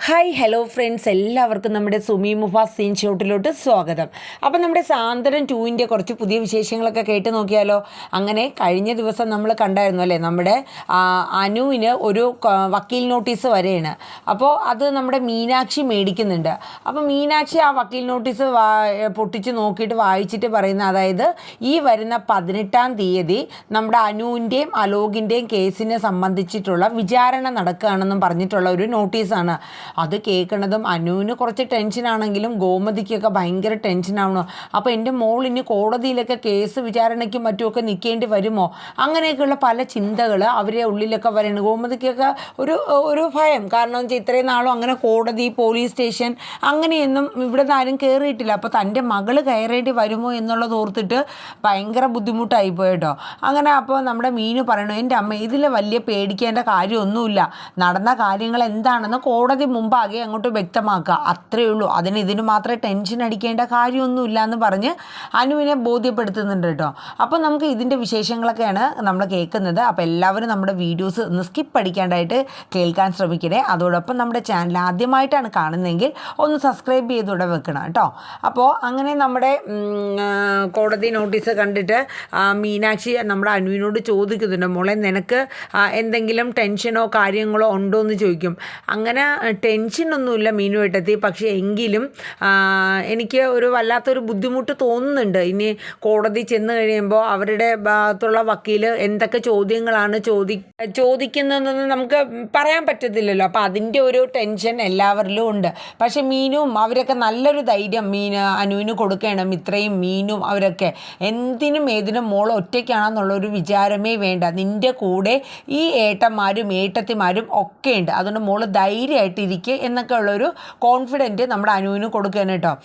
Hi hello friends, എല്ലാവർക്കും നമ്മുടെ Sumi Mufas scene ഷോട്ടിലോട്ട് സ്വാഗതം. അപ്പം നമ്മുടെ സാന്ത്വനം 2 കുറച്ച് പുതിയ വിശേഷങ്ങളൊക്കെ കേട്ട് നോക്കിയാലോ. അങ്ങനെ കഴിഞ്ഞ ദിവസം നമ്മൾ കണ്ടായിരുന്നു അല്ലേ, നമ്മുടെ അനുവിന് ഒരു വക്കീൽ നോട്ടീസ് വരെയാണ്. അപ്പോൾ അത് നമ്മുടെ മീനാക്ഷി മേടിക്കുന്നുണ്ട്. അപ്പോൾ മീനാക്ഷി ആ വക്കീൽ നോട്ടീസ് പൊട്ടിച്ച് നോക്കിയിട്ട് വായിച്ചിട്ട് പറയുന്ന, അതായത് ഈ വരുന്ന 18-ാം തീയതി നമ്മുടെ അനുവിൻ്റെയും അലോകിൻ്റെയും കേസിനെ സംബന്ധിച്ചിട്ടുള്ള വിചാരണ നടക്കുകയാണെന്നും പറഞ്ഞിട്ടുള്ള ഒരു നോട്ടീസാണ്. അത് കേൾക്കണതും അനുവിന് കുറച്ച് ടെൻഷനാണെങ്കിലും ഗോമതിക്കൊക്കെ ഭയങ്കര ടെൻഷനാവണം. അപ്പോൾ എൻ്റെ മോൾ ഇനി കോടതിയിലൊക്കെ കേസ് വിചാരണയ്ക്കും മറ്റുമൊക്കെ നിൽക്കേണ്ടി വരുമോ, അങ്ങനെയൊക്കെയുള്ള പല ചിന്തകൾ അവരെ ഉള്ളിലൊക്കെ വരണം. ഗോമതിക്കൊക്കെ ഒരു ഭയം. കാരണം വെച്ചാൽ ഇത്രയും നാളും അങ്ങനെ കോടതി, പോലീസ് സ്റ്റേഷൻ അങ്ങനെയൊന്നും ഇവിടെ നിന്ന് ആരും കയറിയിട്ടില്ല. അപ്പോൾ തൻ്റെ മകൾ കയറേണ്ടി വരുമോ എന്നുള്ളത് ഓർത്തിട്ട് ഭയങ്കര ബുദ്ധിമുട്ടായി പോയിട്ടോ. അങ്ങനെ അപ്പോൾ നമ്മുടെ മീനു പറയണു, എൻ്റെ അമ്മ ഇതിൽ വലിയ പേടിക്കേണ്ട കാര്യമൊന്നുമില്ല, നടന്ന കാര്യങ്ങൾ എന്താണെന്ന് കോടതി മുമ്പാകെ അങ്ങോട്ട് വ്യക്തമാക്കുക, അത്രയേ ഉള്ളൂ. ഇതിന് മാത്രമേ ടെൻഷൻ അടിക്കേണ്ട കാര്യമൊന്നുമില്ല എന്ന് പറഞ്ഞ് അനുവിനെ ബോധ്യപ്പെടുത്തുന്നുണ്ട് കേട്ടോ. അപ്പോൾ നമുക്ക് ഇതിൻ്റെ വിശേഷങ്ങളൊക്കെയാണ് നമ്മൾ കേൾക്കുന്നത്. അപ്പോൾ എല്ലാവരും നമ്മുടെ വീഡിയോസ് ഒന്ന് സ്കിപ്പ് അടിക്കാണ്ടായിട്ട് കേൾക്കാൻ ശ്രമിക്കണേ. അതോടൊപ്പം നമ്മുടെ ചാനൽ ആദ്യമായിട്ടാണ് കാണുന്നതെങ്കിൽ ഒന്ന് സബ്സ്ക്രൈബ് ചെയ്തൂടെ വെക്കണം കേട്ടോ. അപ്പോൾ അങ്ങനെ നമ്മുടെ കോടതി നോട്ടീസ് കണ്ടിട്ട് മീനാക്ഷി നമ്മുടെ അനുവിനോട് ചോദിക്കുന്നുണ്ട്, മോളെ നിനക്ക് എന്തെങ്കിലും ടെൻഷനോ കാര്യങ്ങളോ ഉണ്ടോ എന്ന് ചോദിക്കും. അങ്ങനെ ടെൻഷനൊന്നുമില്ല മീനു ഏട്ടത്തി, പക്ഷേ എങ്കിലും എനിക്ക് ഒരു വല്ലാത്തൊരു ബുദ്ധിമുട്ട് തോന്നുന്നുണ്ട്. ഇനി കോടതി ചെന്ന് കഴിയുമ്പോൾ അവരുടെ ഭാഗത്തുള്ള വക്കീൽ എന്തൊക്കെ ചോദ്യങ്ങളാണ് ചോദിക്കുന്നതെന്ന് നമുക്ക് പറയാൻ പറ്റത്തില്ലല്ലോ. അപ്പോൾ അതിൻ്റെ ഒരു ടെൻഷൻ എല്ലാവരിലും ഉണ്ട്. പക്ഷേ മീനും അവരൊക്കെ നല്ലൊരു ധൈര്യം അനുവിന് കൊടുക്കണം. ഇത്രയും മീനും അവരൊക്കെ എന്തിനും ഏതിനും മോൾ ഒറ്റയ്ക്കാണെന്നുള്ളൊരു വിചാരമേ വേണ്ട, നിൻ്റെ കൂടെ ഈ ഏട്ടന്മാരും ഏട്ടത്തിമാരും ഒക്കെ ഉണ്ട്, അതുകൊണ്ട് മോൾ ധൈര്യമായിട്ടിരിക്കുക എന്നൊക്കെ ഉള്ളൊരു കോൺഫിഡൻറ്റ് നമ്മുടെ അനുവിന് കൊടുക്കുകയാണ് കേട്ടോ.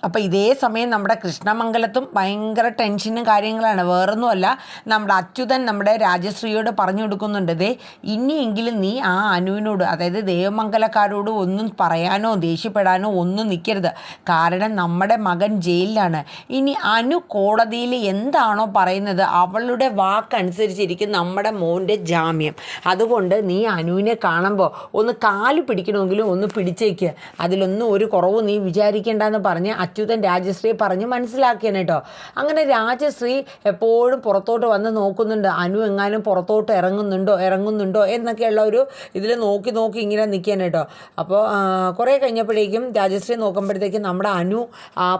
അപ്പോൾ ഇതേ സമയം നമ്മുടെ കൃഷ്ണമംഗലത്തും ഭയങ്കര ടെൻഷനും കാര്യങ്ങളാണ്. വേറൊന്നുമല്ല, നമ്മുടെ അച്യുതൻ നമ്മുടെ രാജശ്രീയോട് പറഞ്ഞു കൊടുക്കുന്നുണ്ട്, ഇനിയെങ്കിലും നീ ആ അനുവിനോട്, അതായത് ദേവമംഗലക്കാരോട് ഒന്നും പറയാനോ ദേഷ്യപ്പെടാനോ ഒന്നും നിൽക്കരുത്. കാരണം നമ്മുടെ മകൻ ജയിലിലാണ്. ഇനി അനു കോടതിയിൽ എന്താണോ പറയുന്നത് അവളുടെ വാക്കനുസരിച്ചിരിക്കും നമ്മുടെ മോൻ്റെ ജാമ്യം. അതുകൊണ്ട് നീ അനുവിനെ കാണുമ്പോൾ ഒന്ന് കാല് പിടിക്കണമെങ്കിലും ഒന്ന് പിടിച്ചേക്ക്, അതിലൊന്നും ഒരു കുറവ് നീ വിചാരിക്കേണ്ടെന്ന് പറഞ്ഞ് അച്യുതൻ രാജശ്രീയെ പറഞ്ഞ് മനസ്സിലാക്കിയാണ് കേട്ടോ. അങ്ങനെ രാജശ്രീ എപ്പോഴും പുറത്തോട്ട് വന്ന് നോക്കുന്നുണ്ട്, അനു എങ്ങാനും പുറത്തോട്ട് ഇറങ്ങുന്നുണ്ടോ എന്നൊക്കെയുള്ള ഒരു ഇതിൽ നോക്കി ഇങ്ങനെ നിൽക്കുകയാണ് കേട്ടോ. അപ്പോൾ കുറേ കഴിഞ്ഞപ്പോഴേക്കും രാജശ്രീ നോക്കുമ്പോഴത്തേക്കും നമ്മുടെ അനു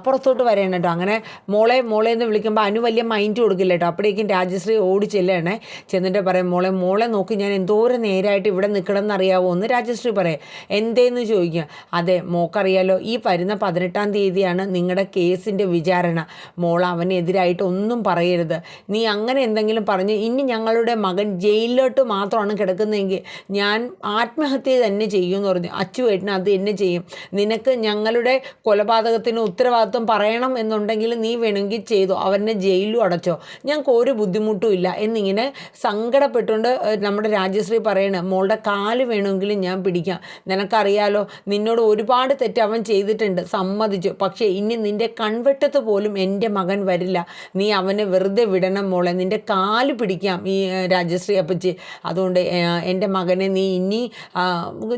പുറത്തോട്ട് വരികയാണ് കേട്ടോ. അങ്ങനെ മോളെ എന്ന് വിളിക്കുമ്പോൾ അനു വലിയ മൈൻഡ് കൊടുക്കില്ല കേട്ടോ. അപ്പോഴേക്കും രാജശ്രീ ഓടി ചെല്ലുകയാണേ. ചെന്നിട്ട് പറയും, മോളെ നോക്കി ഞാൻ എന്തോരം നേരമായിട്ട് ഇവിടെ നിൽക്കണം എന്നറിയാവോ എന്ന് രാജശ്രീ പറയും. എന്തേന്ന് ചോദിക്കുക. അതെ, മോക്കറിയാലോ, ഈ വരുന്ന 18-ാം തീയതിയാണ് നിങ്ങളുടെ കേസിൻ്റെ വിചാരണ. മോൾ അവനെതിരായിട്ട് ഒന്നും പറയരുത്. നീ അങ്ങനെ എന്തെങ്കിലും പറഞ്ഞ് ഇനി ഞങ്ങളുടെ മകൻ ജയിലിലോട്ട് മാത്രമാണ് കിടക്കുന്നതെങ്കിൽ ഞാൻ ആത്മഹത്യ തന്നെ ചെയ്യുമെന്ന് പറഞ്ഞു. അച്ചുവേട്ടന് അത് തന്നെ ചെയ്യും. നിനക്ക് ഞങ്ങളുടെ കൊലപാതകത്തിന് ഉത്തരവാദിത്വം പറയണം എന്നുണ്ടെങ്കിൽ നീ വേണമെങ്കിൽ ചെയ്തോ, അവനെ ജയിലിലും അടച്ചോ, ഞങ്ങൾക്ക് ഒരു ബുദ്ധിമുട്ടും ഇല്ല എന്നിങ്ങനെ സങ്കടപ്പെട്ടുകൊണ്ട് നമ്മുടെ രാജശ്രീ പറയണ, മോളുടെ കാല് വേണമെങ്കിലും ഞാൻ പിടിക്കാം. നിനക്കറിയാലോ, നിന്നോട് ഒരുപാട് തെറ്റ് അവൻ ചെയ്തിട്ടുണ്ട്, സമ്മതിച്ചു. പക്ഷേ ഇനി നിൻ്റെ കൺവെട്ടത്ത് പോലും എൻ്റെ മകൻ വരില്ല. നീ അവനെ വെറുതെ വിടണം മോളെ, നിൻ്റെ കാല് പിടിക്കാം ഈ രാജശ്രീ അപ്പച്ചി. അതുകൊണ്ട് എൻ്റെ മകനെ നീ ഇനി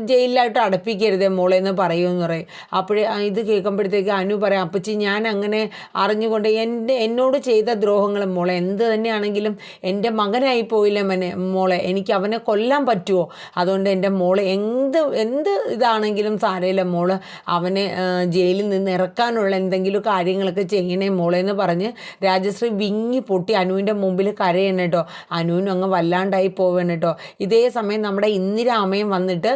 ജയിലിലായിട്ട് അടപ്പിക്കരുതേ മോളെ എന്ന് പറയുമെന്ന് പറയും. അപ്പോഴേ ഇത് കേൾക്കുമ്പോഴത്തേക്ക് അനു പറയാം, അപ്പച്ചി ഞാൻ അങ്ങനെ അറിഞ്ഞുകൊണ്ട് എന്നോട് ചെയ്ത ദ്രോഹങ്ങൾ മോളെ എന്ത് തന്നെയാണെങ്കിലും എൻ്റെ മകനായി പോയില്ലേ മോളെ, എനിക്ക് അവനെ കൊല്ലാൻ പറ്റുമോ? അതുകൊണ്ട് എൻ്റെ മോളെ എന്ത് ഇതാണെങ്കിലും സാരമില്ല മോള്, അവനെ ജയിലിൽ നിന്ന് ഇറക്കാനുള്ള എന്തെങ്കിലും കാര്യങ്ങളൊക്കെ ചെയ്യണേ മോളെ എന്ന് പറഞ്ഞ് രാജശ്രീ വിങ്ങി പൊട്ടി അനുവിൻ്റെ മുമ്പിൽ കരയണം കേട്ടോ. അനുവിനും അങ്ങ് വല്ലാണ്ടായി പോവുകയാണ് കേട്ടോ. ഇതേ സമയം നമ്മുടെ ഇന്ദിരാമയും വന്നിട്ട്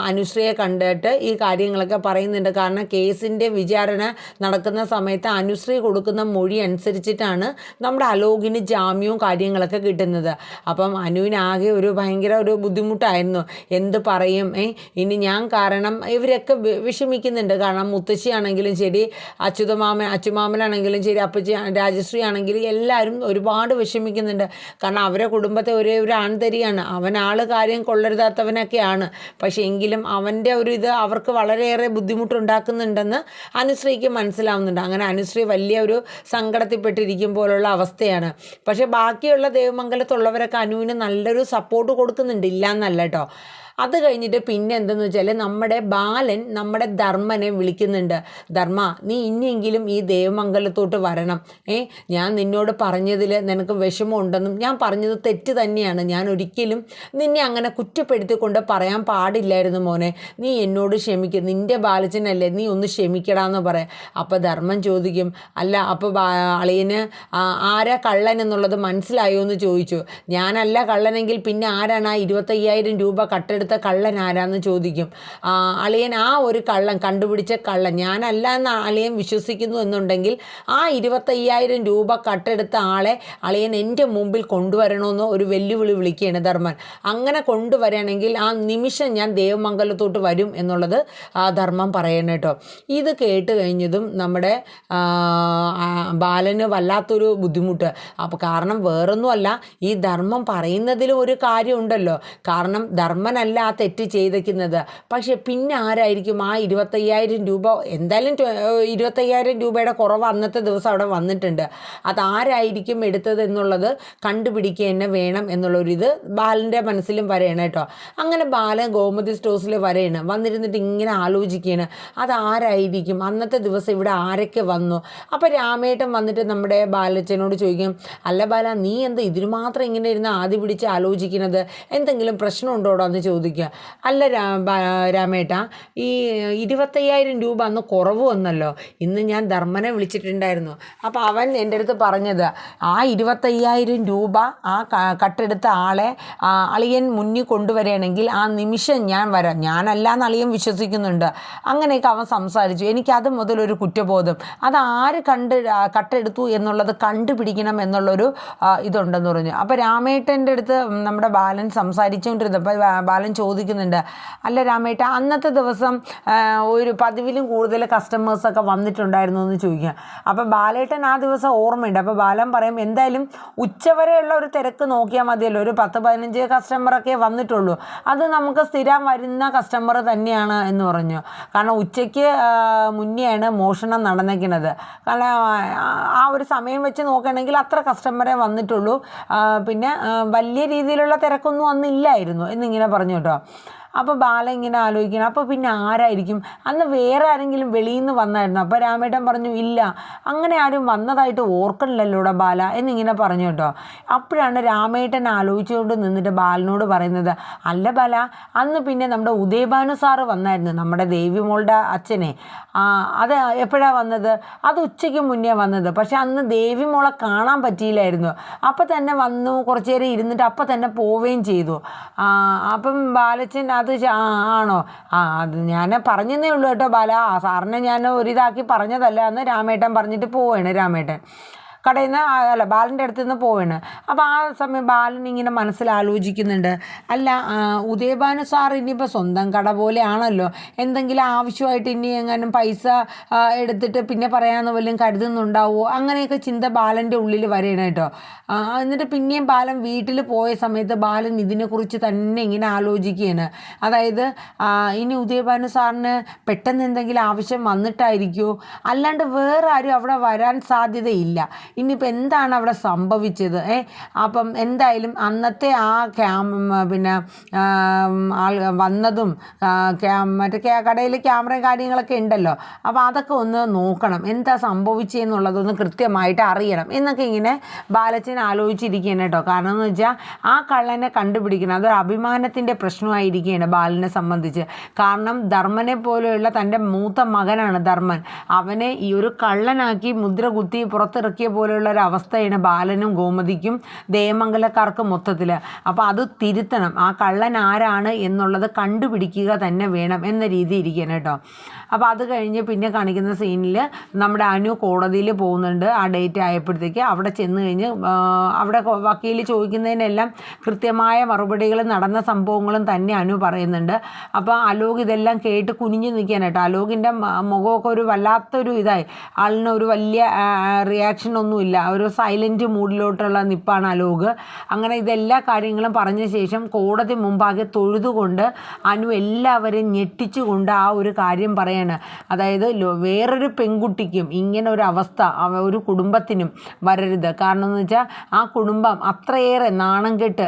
അനുശ്രീയെ കണ്ടിട്ട് ഈ കാര്യങ്ങളൊക്കെ പറയുന്നുണ്ട്. കാരണം കേസിൻ്റെ വിചാരണ നടക്കുന്ന സമയത്ത് അനുശ്രീ കൊടുക്കുന്ന മൊഴി അനുസരിച്ചിട്ടാണ് നമ്മുടെ അലോകിന് ജാമ്യവും കാര്യങ്ങളൊക്കെ കിട്ടുന്നത്. അപ്പം അനുവിനാകെ ഭയങ്കര ഒരു ബുദ്ധിമുട്ടായിരുന്നു. എന്ത് പറയും, ഇനി ഞാൻ കാരണം ഇവരൊക്കെ വിഷമിക്കുന്നുണ്ട്. കാരണം മുത്തശ്ശിയാണെങ്കിലും ശരി, അച്ചുമാമനാണെങ്കിലും ശരി, അപ്പച്ചി രാജശ്രീ ആണെങ്കിലും എല്ലാവരും ഒരുപാട് വിഷമിക്കുന്നുണ്ട്. കാരണം അവരെ കുടുംബത്തെ ഒരു ആൺതരിയാണ്. അവൻ കാര്യം കൊള്ളരുതാത്തവനൊക്കെയാണ്. പക്ഷേ എങ്കിലും അവൻ്റെ ഇത് അവർക്ക് വളരെയേറെ ബുദ്ധിമുട്ടുണ്ടാക്കുന്നുണ്ടെന്ന് അനുശ്രീക്ക് മനസ്സിലാവുന്നുണ്ട്. അങ്ങനെ അനുശ്രീ വലിയ ഒരു സങ്കടത്തിൽപ്പെട്ടിരിക്കും പോലുള്ള അവസ്ഥയാണ്. പക്ഷേ ബാക്കിയുള്ള ദേവമംഗലത്തുള്ളവരൊക്കെ അനുവിന് നല്ലൊരു സപ്പോർട്ട് കൊടുക്കുന്നുണ്ട്, ഇല്ല എന്നല്ല കേട്ടോ. അത് കഴിഞ്ഞിട്ട് പിന്നെ എന്തെന്ന് വെച്ചാൽ നമ്മുടെ ബാലൻ നമ്മുടെ ധർമ്മനെ വിളിക്കുന്നുണ്ട്. ധർമ്മ, നീ ഇനിയെങ്കിലും ഈ ദേവമംഗലത്തോട്ട് വരണം. ഞാൻ നിന്നോട് പറഞ്ഞതിൽ നിനക്ക് വിഷമമുണ്ടെന്നും ഞാൻ പറഞ്ഞത് തെറ്റ് തന്നെയാണ്, ഞാൻ ഒരിക്കലും നിന്നെ അങ്ങനെ കുറ്റപ്പെടുത്തിക്കൊണ്ട് പറയാൻ പാടില്ലായിരുന്നു മോനെ, നീ എന്നോട് ക്ഷമിക്കും, നിൻ്റെ ബാലച്ചനല്ലേ, നീ ഒന്ന് ക്ഷമിക്കടാന്ന് പറയാം. അപ്പോൾ ധർമ്മം ചോദിക്കും, അല്ല അപ്പോൾ അളിയന് ആരാ കള്ളൻ എന്നുള്ളത് മനസ്സിലായോ എന്ന് ചോദിച്ചു. ഞാനല്ല കള്ളനെങ്കിൽ പിന്നെ ആരാണ് ആ 25,000 രൂപ കട്ടെടുത്ത കള്ളൻ ആരാന്ന് ചോദിക്കും. അളിയൻ ആ ഒരു കള്ളൻ കണ്ടുപിടിച്ച കള്ളൻ ഞാനല്ല എന്ന് അളിയൻ വിശ്വസിക്കുന്നു എന്നുണ്ടെങ്കിൽ ആ 25,000 രൂപ കട്ടെടുത്ത ആളെ അളിയൻ എൻ്റെ മുമ്പിൽ കൊണ്ടുവരണമെന്ന് ഒരു വെല്ലുവിളി വിളിക്കുകയാണ് ധർമ്മൻ. അങ്ങനെ കൊണ്ടുവരികയാണെങ്കിൽ ആ നിമിഷം ഞാൻ ദേവമംഗലത്തോട്ട് വരും എന്നുള്ളത് ധർമ്മം പറയണം കേട്ടോ. ഇത് കേട്ട് കഴിഞ്ഞതും നമ്മുടെ ബാലന് വല്ലാത്തൊരു ബുദ്ധിമുട്ട്. അപ്പോൾ കാരണം വേറൊന്നുമല്ല, ഈ ധർമ്മം പറയുന്നതിലും ഒരു കാര്യമുണ്ടല്ലോ. കാരണം ധർമ്മനല്ല ആ തെറ്റ് ചെയ്തേക്കുന്നത്, പക്ഷെ പിന്നെ ആരായിരിക്കും ആ 25,000 രൂപ, എന്തായാലും 25,000 രൂപയുടെ കുറവ് അന്നത്തെ ദിവസം അവിടെ വന്നിട്ടുണ്ട്, അതാരായിരിക്കും എടുത്തത് എന്നുള്ളത് കണ്ടുപിടിക്കുക തന്നെ വേണം എന്നുള്ളൊരിത് ബാലൻ്റെ മനസ്സിലും വരെയാണ് കേട്ടോ. അങ്ങനെ ബാലൻ ഗോമതി സ്റ്റോഴ്സിൽ വരെയാണ് വന്നിരുന്നിട്ട് ഇങ്ങനെ ആലോചിക്കുകയാണ്, അതാരായിരിക്കും, അന്നത്തെ ദിവസം ഇവിടെ ആരൊക്കെ വന്നു. അപ്പോൾ രാമേട്ടൻ വന്നിട്ട് നമ്മുടെ ബാലച്ചനോട് ചോദിക്കും, അല്ല ബാല, നീ എന്താ ഇതിന് മാത്രം ഇങ്ങനെ ഇരുന്ന് ആദ്യ പിടിച്ച് ആലോചിക്കുന്നത്, എന്തെങ്കിലും പ്രശ്നമുണ്ടോടോ എന്ന് ചോദിക്കുക. അല്ല രാമേട്ട, ഈ 25,000 രൂപ അന്ന് കുറവ് വന്നല്ലോ, ഇന്ന് ഞാൻ ധർമ്മനെ വിളിച്ചിട്ടുണ്ടായിരുന്നു. അപ്പോൾ അവൻ എൻ്റെ അടുത്ത് പറഞ്ഞത്, ആ 25,000 രൂപ ആ കട്ടെടുത്ത ആളെ അളിയൻ മുന്നിൽ കൊണ്ടുവരികയാണെങ്കിൽ ആ നിമിഷം ഞാൻ വരാം, ഞാനല്ലാന്ന് അളിയൻ വിശ്വസിക്കുന്നുണ്ട്. അങ്ങനെയൊക്കെ അവൻ സംസാരിച്ചു. എനിക്കത് മുതലൊരു കുറ്റബോധം, അതാര് കട്ടെടുത്തു എന്നുള്ളത് കണ്ടുപിടിക്കണം എന്നുള്ളൊരു ഇതുണ്ടെന്ന് പറഞ്ഞു. അപ്പോൾ രാമേട്ടൻ്റെ അടുത്ത് നമ്മുടെ ബാലൻ സംസാരിച്ചുകൊണ്ടിരുന്നപ്പോൾ ബാലൻ ചോദിക്കുന്നുണ്ട്, അല്ല രാമേട്ട, അന്നത്തെ ദിവസം ഒരു പതിവിലും കൂടുതൽ കസ്റ്റമേഴ്സൊക്കെ വന്നിട്ടുണ്ടായിരുന്നു എന്ന് ചോദിക്കുക. അപ്പോൾ ബാലേട്ടൻ ആ ദിവസം ഓർമ്മയുണ്ട്. അപ്പോൾ ബാലൻ പറയും, എന്തായാലും ഉച്ചവരെയുള്ള ഒരു തിരക്ക് നോക്കിയാൽ മതിയല്ലോ, ഒരു 10-15 കസ്റ്റമറൊക്കെ വന്നിട്ടുള്ളൂ, അത് നമുക്ക് സ്ഥിരം വരുന്ന കസ്റ്റമർ തന്നെയാണ് എന്ന് പറഞ്ഞു. കാരണം ഉച്ചയ്ക്ക് മുന്നെയാണ് മോഷണം നടന്നിരിക്കുന്നത്. കാരണം ആ ഒരു സമയം വെച്ച് നോക്കുകയാണെങ്കിൽ അത്ര കസ്റ്റമറേ വന്നിട്ടുള്ളൂ, പിന്നെ വലിയ രീതിയിലുള്ള തിരക്കൊന്നും അന്നില്ലായിരുന്നു എന്നിങ്ങനെ പറഞ്ഞു കേട്ടോ. അപ്പോൾ ബാല ഇങ്ങനെ ആലോചിക്കണം, അപ്പോൾ പിന്നെ ആരായിരിക്കും, അന്ന് വേറെ ആരെങ്കിലും വെളിയിൽ നിന്ന് വന്നായിരുന്നു? അപ്പോൾ രാമേട്ടൻ പറഞ്ഞു, ഇല്ല, അങ്ങനെ ആരും വന്നതായിട്ട് ഓർക്കണില്ലല്ലോടാ ബാല എന്നിങ്ങനെ പറഞ്ഞു കേട്ടോ. അപ്പോഴാണ് രാമേട്ടൻ ആലോചിച്ചുകൊണ്ട് നിന്നിട്ട് ബാലനോട് പറയുന്നത്, അല്ല ബാല, അന്ന് പിന്നെ നമ്മുടെ ഉദയഭാനു സാറ് വന്നായിരുന്നു, നമ്മുടെ ദേവിമോളുടെ അച്ഛനെ. അത് എപ്പോഴാണ് വന്നത്? അത് ഉച്ചയ്ക്ക് മുന്നേ വന്നത്, പക്ഷെ അന്ന് ദേവിമോളെ കാണാൻ പറ്റിയില്ലായിരുന്നു. അപ്പം തന്നെ വന്നു, കുറച്ച് നേരം ഇരുന്നിട്ട് അപ്പം തന്നെ പോവുകയും ചെയ്തു. അപ്പം ബാലച്ചൻ അത് ആണോ? അത് ഞാൻ പറഞ്ഞതേ ഉള്ളൂ കേട്ടോ ബാല, സാറിനെ ഞാൻ ഒരിതാക്കി പറഞ്ഞതല്ല എന്ന് രാമേട്ടൻ പറഞ്ഞിട്ട് പോവുകയാണ്. രാമേട്ടൻ കടയിൽ നിന്ന് അല്ല ബാലൻ്റെ അടുത്ത് നിന്ന് പോവാണ്. അപ്പോൾ ആ സമയം ബാലൻ ഇങ്ങനെ മനസ്സിൽ ആലോചിക്കുന്നുണ്ട്, അല്ല ഉദയഭാനു സാർ ഇനിയിപ്പോൾ സ്വന്തം കട പോലെയാണല്ലോ, എന്തെങ്കിലും ആവശ്യമായിട്ട് ഇനി എങ്ങാനും പൈസ എടുത്തിട്ട് പിന്നെ പറയാമെന്ന് വല്ലതും കരുതുന്നുണ്ടാവുമോ, അങ്ങനെയൊക്കെ ചിന്ത ബാലൻ്റെ ഉള്ളിൽ വരെയാണ് കേട്ടോ. എന്നിട്ട് പിന്നെയും ബാലൻ വീട്ടിൽ പോയ സമയത്ത് ബാലൻ ഇതിനെക്കുറിച്ച് തന്നെ ഇങ്ങനെ ആലോചിക്കുകയാണ്. അതായത് ഇനി ഉദയഭാനു സാറിന് പെട്ടെന്ന് എന്തെങ്കിലും ആവശ്യം വന്നിട്ടായിരിക്കുമോ, അല്ലാണ്ട് വേറെ ആരും അവിടെ വരാൻ സാധ്യതയില്ല. ഇനിയിപ്പോൾ എന്താണ് അവിടെ സംഭവിച്ചത്? അപ്പം എന്തായാലും അന്നത്തെ ആ പിന്നെ ആൾ വന്നതും മറ്റേ കടയിൽ ക്യാമറയും കാര്യങ്ങളൊക്കെ ഉണ്ടല്ലോ, അപ്പോൾ അതൊക്കെ ഒന്ന് നോക്കണം, എന്താ സംഭവിച്ചതെന്നുള്ളതൊന്ന് കൃത്യമായിട്ട് അറിയണം എന്നൊക്കെ ഇങ്ങനെ ബാലച്ചൻ ആലോചിച്ചിരിക്കുകയാണ് കേട്ടോ. കാരണം എന്ന് വെച്ചാൽ ആ കള്ളനെ കണ്ടുപിടിക്കണം, അതൊരു അഭിമാനത്തിൻ്റെ പ്രശ്നമായിരിക്കുകയാണ് ബാലനെ സംബന്ധിച്ച്. കാരണം ധർമ്മനെ പോലെയുള്ള തൻ്റെ മൂത്ത മകനാണ് ധർമ്മൻ, അവനെ ഈ ഒരു കള്ളനാക്കി മുദ്ര കുത്തി പുറത്തിറക്കിയ പോലെയുള്ളൊരവസ്ഥയാണ് ബാലനും ഗോമതിക്കും ദേവമംഗലക്കാർക്ക് മൊത്തത്തിൽ. അപ്പോൾ അത് തിരുത്തണം, ആ കള്ളൻ ആരാണ് എന്നുള്ളത് കണ്ടുപിടിക്കുക തന്നെ വേണം എന്ന രീതി ഇരിക്കുകയാണ് കേട്ടോ. അപ്പോൾ അത് കഴിഞ്ഞ് പിന്നെ കാണിക്കുന്ന സീനിൽ നമ്മുടെ അനു കോടതിയിൽ പോകുന്നുണ്ട്. ആ ഡേറ്റ് ആയപ്പോഴത്തേക്ക് അവിടെ ചെന്ന് കഴിഞ്ഞ് അവിടെ വക്കീൽ ചോദിക്കുന്നതിനെല്ലാം കൃത്യമായ മറുപടികൾ നടന്ന സംഭവങ്ങളും തന്നെ അനു പറയുന്നുണ്ട്. അപ്പോൾ അലോക് ഇതെല്ലാം കേട്ട് കുനിഞ്ഞു നിൽക്കാൻ കേട്ടോ. അലോകിൻ്റെ മുഖമൊക്കെ ഒരു വല്ലാത്തൊരു ഇതായി, ആളിന് ഒരു വലിയ റിയാക്ഷൻ ഒന്നും ഒന്നുമില്ല, ഒരു സൈലൻറ്റ് മൂഡിലോട്ടുള്ള നിപ്പാണ് അലോക്. അങ്ങനെ ഇതെല്ലാ കാര്യങ്ങളും പറഞ്ഞ ശേഷം കോടതി മുമ്പാകെ തൊഴുതുകൊണ്ട് അനു എല്ലാവരെയും ഞെട്ടിച്ചുകൊണ്ട് ആ ഒരു കാര്യം പറയാണ്. അതായത് വേറൊരു പെൺകുട്ടിക്കും ഇങ്ങനെ ഒരു അവസ്ഥ ഒരു കുടുംബത്തിനും വരരുത്. കാരണം എന്ന് വെച്ചാൽ ആ കുടുംബം അത്രയേറെ നാണം കെട്ട്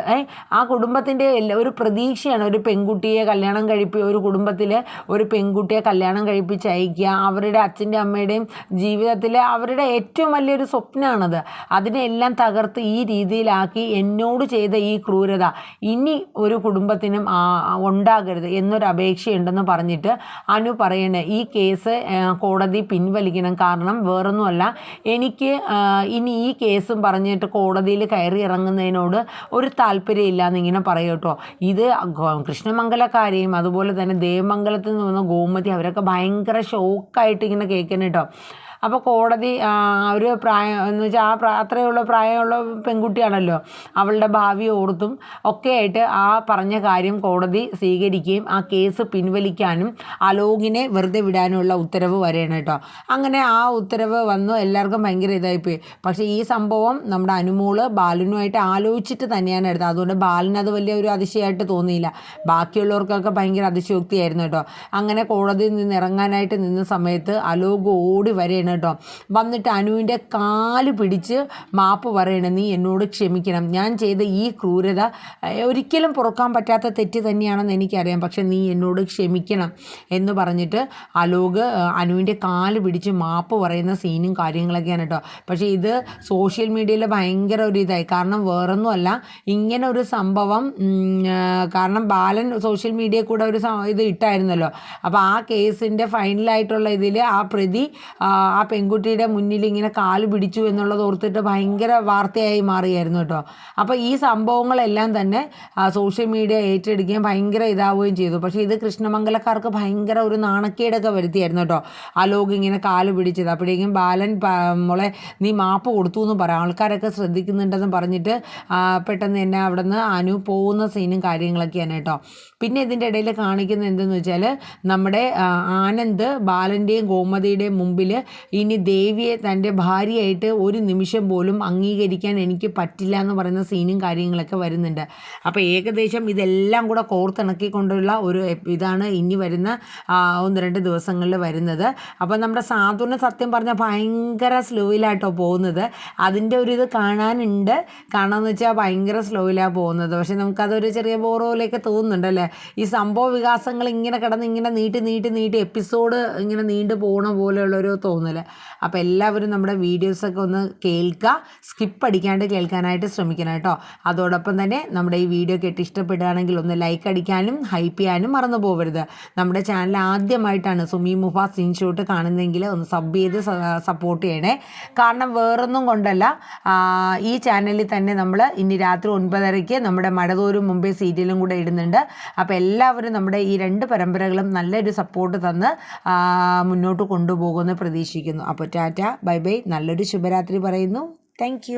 ആ കുടുംബത്തിൻ്റെ ഒരു പ്രതീക്ഷയാണ് ഒരു പെൺകുട്ടിയെ കല്യാണം ഒരു കുടുംബത്തിൽ ഒരു പെൺകുട്ടിയെ കല്യാണം കഴിപ്പിച്ച് അയക്കുക. അവരുടെ അച്ഛൻ്റെ അമ്മയുടെയും ജീവിതത്തിലെ അവരുടെ ഏറ്റവും വലിയൊരു സ്വപ്നമാണത്. അതിനെല്ലാം തകർത്ത് ഈ രീതിയിലാക്കി എന്നോട് ചെയ്ത ഈ ക്രൂരത ഇനി ഒരു കുടുംബത്തിനും ഉണ്ടാകരുത് എന്നൊരു അപേക്ഷയുണ്ടെന്ന് പറഞ്ഞിട്ട് അനു പറയണേ ഈ കേസ് കോടതി പിൻവലിക്കണം. കാരണം വേറൊന്നുമല്ല, എനിക്ക് ഇനി ഈ കേസും പറഞ്ഞിട്ട് കോടതിയിൽ കയറി ഇറങ്ങുന്നതിനോട് ഒരു താല്പര്യമില്ല എന്നിങ്ങനെ പറയും കേട്ടോ. ഇത് കൃഷ്ണമംഗലക്കാരെയും അതുപോലെ തന്നെ ദേവമംഗലത്തിൽ നിന്ന് വന്ന ഗോമതി അവരൊക്കെ ഭയങ്കര ഷോക്കായിട്ട് ഇങ്ങനെ കേൾക്കണം കേട്ടോ. അപ്പോൾ കോടതി ഒരു പ്രായം എന്ന് വെച്ചാൽ അത്രയുള്ള പ്രായമുള്ള പെൺകുട്ടിയാണല്ലോ, അവളുടെ ഭാവി ഓർത്തും ഒക്കെ ആയിട്ട് ആ പറഞ്ഞ കാര്യം കോടതി സ്വീകരിക്കുകയും ആ കേസ് പിൻവലിക്കാനും അലോകിനെ വെറുതെ വിടാനുള്ള ഉത്തരവ് വരെയാണ് കേട്ടോ. അങ്ങനെ ആ ഉത്തരവ് വന്നു, എല്ലാവർക്കും ഭയങ്കര ഇതായിപ്പോയി. പക്ഷേ ഈ സംഭവം നമ്മുടെ അനുമോള് ബാലനുമായിട്ട് ആലോചിച്ചിട്ട് തന്നെയാണ് എടുത്തത്. അതുകൊണ്ട് ബാലന് അത് വലിയ ഒരു അതിശയമായിട്ട് തോന്നിയില്ല, ബാക്കിയുള്ളവർക്കൊക്കെ ഭയങ്കര അതിശയോക്തിയായിരുന്നു കേട്ടോ. അങ്ങനെ കോടതിയിൽ നിന്ന് ഇറങ്ങാനായിട്ട് നിന്ന സമയത്ത് അലോക് ഓടി വരെയാണ് കേട്ടോ. വന്നിട്ട് അനുവിൻ്റെ കാല് പിടിച്ച് മാപ്പ് പറയണം, നീ എന്നോട് ക്ഷമിക്കണം, ഞാൻ ചെയ്ത ഈ ക്രൂരത ഒരിക്കലും പൊറുക്കാൻ പറ്റാത്ത തെറ്റ് തന്നെയാണെന്ന് എനിക്കറിയാം, പക്ഷെ നീ എന്നോട് ക്ഷമിക്കണം എന്ന് പറഞ്ഞിട്ട് അലോക് അനുവിൻ്റെ കാല് പിടിച്ച് മാപ്പ് പറയുന്ന സീനും കാര്യങ്ങളൊക്കെയാണ് കേട്ടോ. പക്ഷേ ഇത് സോഷ്യൽ മീഡിയയിൽ ഭയങ്കര ഒരു ഇതായി. കാരണം വേറൊന്നുമല്ല, ഇങ്ങനെ ഒരു സംഭവം കാരണം ബാലൻ സോഷ്യൽ മീഡിയയിൽ കൂടെ ഒരു ഇത് ഇട്ടായിരുന്നല്ലോ. അപ്പോൾ ആ കേസിൻ്റെ ഫൈനലായിട്ടുള്ള ഇതിൽ ആ പ്രതി ആ പെൺകുട്ടിയുടെ മുന്നിൽ ഇങ്ങനെ കാല് പിടിച്ചു എന്നുള്ളത് ഓർത്തിട്ട് ഭയങ്കര വാർത്തയായി മാറിയായിരുന്നു കേട്ടോ. അപ്പോൾ ഈ സംഭവങ്ങളെല്ലാം തന്നെ സോഷ്യൽ മീഡിയ ഏറ്റെടുക്കുകയും ഭയങ്കര ഇതാവുകയും ചെയ്തു. പക്ഷേ ഇത് കൃഷ്ണമംഗലക്കാർക്ക് ഭയങ്കര ഒരു നാണക്കേടൊക്കെ വരുത്തിയായിരുന്നു കേട്ടോ അലോക് ഇങ്ങനെ കാല് പിടിച്ചത്. അപ്പോഴേക്കും ബാലൻ മോളെ നീ മാപ്പ് കൊടുത്തു എന്ന് പറയാം, ആൾക്കാരൊക്കെ ശ്രദ്ധിക്കുന്നുണ്ടെന്ന് പറഞ്ഞിട്ട് പെട്ടെന്ന് തന്നെ അവിടെ നിന്ന് അനു പോകുന്ന സീനും കാര്യങ്ങളൊക്കെയാണ് കേട്ടോ. പിന്നെ ഇതിൻ്റെ ഇടയിൽ കാണിക്കുന്നത് എന്തെന്ന് വെച്ചാൽ നമ്മുടെ ആനന്ദ് ബാലൻ്റെയും ഗോമതിയുടെയും മുമ്പിൽ ഇനി ദേവിയെ തൻ്റെ ഭാര്യയായിട്ട് ഒരു നിമിഷം പോലും അംഗീകരിക്കാൻ എനിക്ക് പറ്റില്ല എന്ന് പറയുന്ന സീനും കാര്യങ്ങളൊക്കെ വരുന്നുണ്ട്. അപ്പോൾ ഏകദേശം ഇതെല്ലാം കൂടെ കോർത്തിണക്കിക്കൊണ്ടുള്ള ഒരു ഇതാണ് ഇനി വരുന്ന 1-2 ദിവസങ്ങളിൽ വരുന്നത്. അപ്പോൾ നമ്മുടെ സാധുവിന് സത്യം പറഞ്ഞാൽ ഭയങ്കര സ്ലോയിലായിട്ടോ പോകുന്നത്. അതിൻ്റെ ഒരു ഇത് കാണാനുണ്ട്, കാണാമെന്ന് വെച്ചാൽ ഭയങ്കര സ്ലോയിലാണ് പോകുന്നത്. പക്ഷേ നമുക്കതൊരു ചെറിയ ബോറോയിലേക്ക് തോന്നുന്നുണ്ടല്ലേ, ഈ സംഭവ വികാസങ്ങൾ ഇങ്ങനെ കിടന്ന് ഇങ്ങനെ നീട്ടി എപ്പിസോഡ് ഇങ്ങനെ നീണ്ടു പോകണ പോലെയുള്ളൊരു തോന്നൽ. അപ്പോൾ എല്ലാവരും നമ്മുടെ വീഡിയോസൊക്കെ ഒന്ന് കേൾക്കുക, സ്കിപ്പ് അടിക്കാണ്ട് കേൾക്കാനായിട്ട് ശ്രമിക്കണം കേട്ടോ. അതോടൊപ്പം തന്നെ നമ്മുടെ ഈ വീഡിയോ കേട്ട് ഇഷ്ടപ്പെടുകയാണെങ്കിൽ ഒന്ന് ലൈക്ക് അടിക്കാനും ഹൈപ്പ് ചെയ്യാനും മറന്നു പോകരുത്. നമ്മുടെ ചാനൽ ആദ്യമായിട്ടാണ് സുമി മുഫാസ് സ്ക്രീൻഷോട്ട് കാണുന്നതെങ്കിൽ ഒന്ന് സബ് ചെയ്ത് സപ്പോർട്ട് ചെയ്യണേ. കാരണം വേറൊന്നും കൊണ്ടല്ല, ഈ ചാനലിൽ തന്നെ നമ്മൾ ഇനി രാത്രി 9:30 നമ്മുടെ മഴതോരും മുമ്പേ സീരിയലും കൂടെ ഇടുന്നുണ്ട്. അപ്പോൾ എല്ലാവരും നമ്മുടെ ഈ 2 പരമ്പരകളും നല്ലൊരു സപ്പോർട്ട് തന്ന് മുന്നോട്ട് കൊണ്ടുപോകുമെന്ന് പ്രതീക്ഷിക്കുന്നു. അപ്പോൾ ടാറ്റ ബൈ ബൈ, നല്ലൊരു ശുഭരാത്രി പറയുന്നു. താങ്ക്